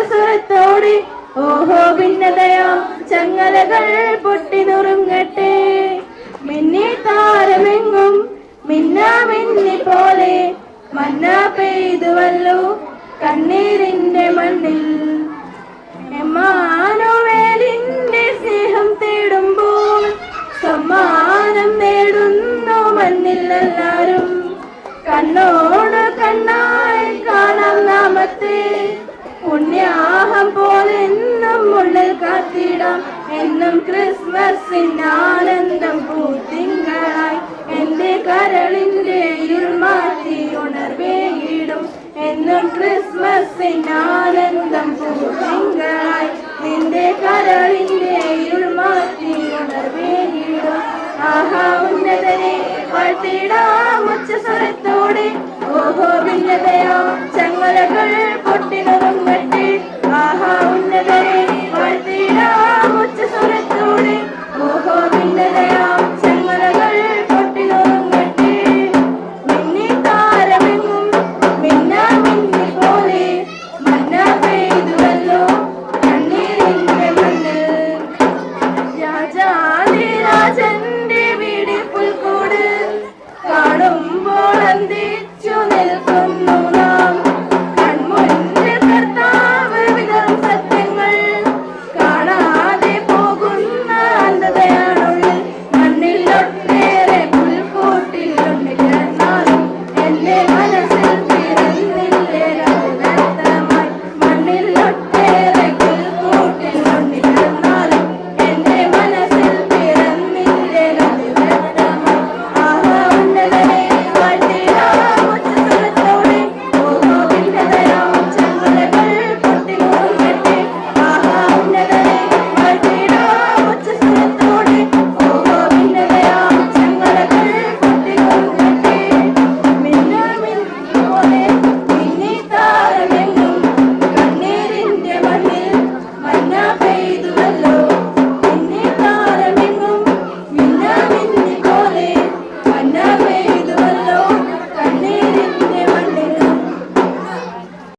സ്വരത്തോടെ ഓഹോ ഭിന്നതയാം ചങ്ങലകൾ പൊട്ടി നുറുങ്ങട്ടെ. മിന്നി താരമെങ്ങും മിന്നി പോലെ മന്ന പെയ്തുവല്ലോ കണ്ണീരിന്റെ മണ്ണിൽ. എമ്മാനുവേലിന്റെ സ്നേഹം തേടുമ്പോൾ സമ്മാനം നേടുന്നു മണ്ണിൽ എല്ലാരും. കണ്ണോട് കണ്ണായി കാണാം നാമത്തെ പുണ്യാഹം പോലെന്നും ഉള്ളിൽ കാത്തിടാം. എന്നും ക്രിസ്മസിന് ആനന്ദം പൂത്തിങ്കളായി എന്റെ കരളിന്റെ ഇരുൾ മാറ്റി ഉണർവേകിടും. എന്നും ക്രിസ്മസിന്